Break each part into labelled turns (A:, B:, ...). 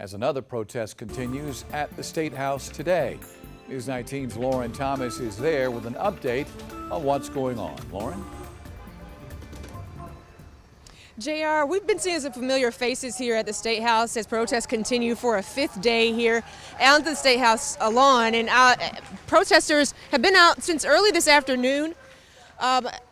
A: as another protest continues at the State House today. News 19's Lauren Thomas is there with an update on what's going on. Lauren?
B: JR, we've been seeing some familiar faces here at the State House as protests continue for a fifth day here out the State House lawn. And protesters have been out since early this afternoon,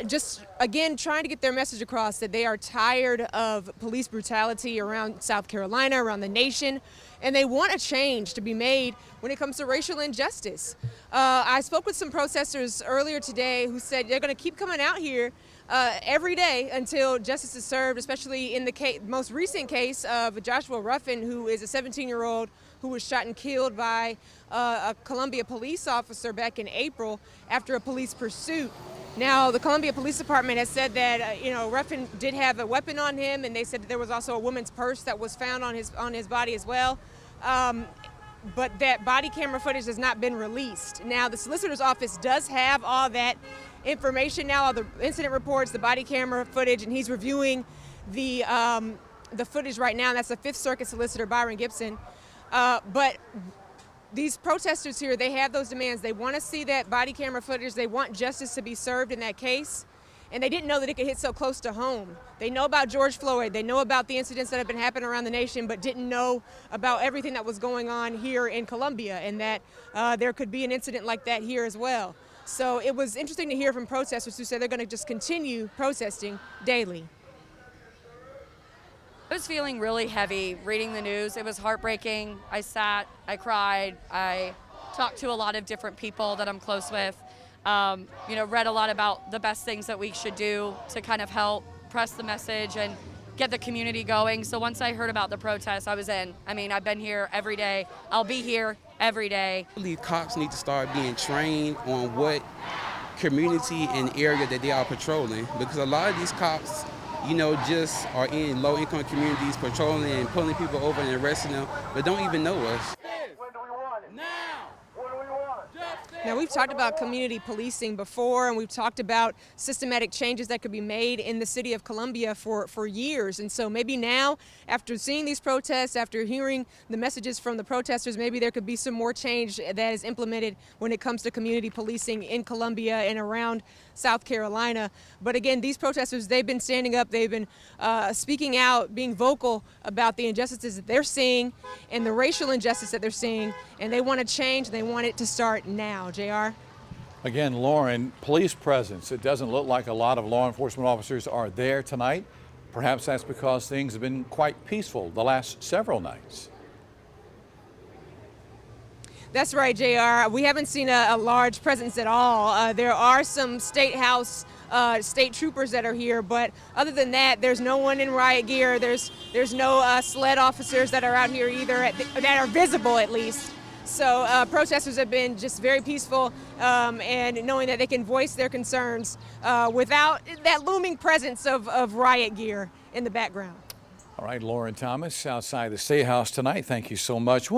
B: just again trying to get their message across that they are tired of police brutality around South Carolina, around the nation, and they want a change to be made when it comes to racial injustice. I spoke with some protesters earlier today who said they're going to keep coming out here every day until justice is served, especially in the most recent case of Joshua Ruffin, who is a 17-year-old who was shot and killed by a Columbia police officer back in April after a police pursuit. Now, the Columbia Police Department has said that Ruffin did have a weapon on him, and they said that there was also a woman's purse that was found on his body as well. But that body camera footage has not been released. Now, the solicitor's office does have all that information now, all the incident reports, the body camera footage, and he's reviewing the footage right now. And that's the Fifth Circuit solicitor, Byron Gibson. But these protesters here, they have those demands. They want to see that body camera footage. They want justice to be served in that case. And they didn't know that it could hit so close to home. They know about George Floyd. They know about the incidents that have been happening around the nation, but didn't know about everything that was going on here in Columbia, and that there could be an incident like that here as well. So it was interesting to hear from protesters who said they're going to just continue protesting daily.
C: I was feeling really heavy reading the news. It was heartbreaking. I sat, I cried, I talked to a lot of different people that I'm close with. Read a lot about the best things that we should do to kind of help press the message and get the community going. So once I heard about the protest, I was in. I mean, I've been here every day. I'll be here every day.
D: I believe cops need to start being trained on what community and area that they are patrolling, because a lot of these cops, just are in low-income communities patrolling and pulling people over and arresting them, but don't even know us.
B: Now, we've talked about community policing before, and we've talked about systematic changes that could be made in the city of Columbia for years. And so maybe now, after seeing these protests, after hearing the messages from the protesters, maybe there could be some more change that is implemented when it comes to community policing in Columbia and around South Carolina. But again, these protesters, they've been standing up, they've been speaking out, being vocal about the injustices that they're seeing and the racial injustice that they're seeing, and they want to change, they want it to start now. JR?
A: Again, Lauren, police presence. It doesn't look like a lot of law enforcement officers are there tonight. Perhaps that's because things have been quite peaceful the last several nights.
B: That's right, JR. We haven't seen a large presence at all. There are some State House state troopers that are here, but other than that, there's no one in riot gear. There's no SLED officers that are out here either, that are visible at least. So protesters have been just very peaceful and knowing that they can voice their concerns without that looming presence of riot gear in the background.
A: All right, Lauren Thomas outside the State House tonight. Thank you so much.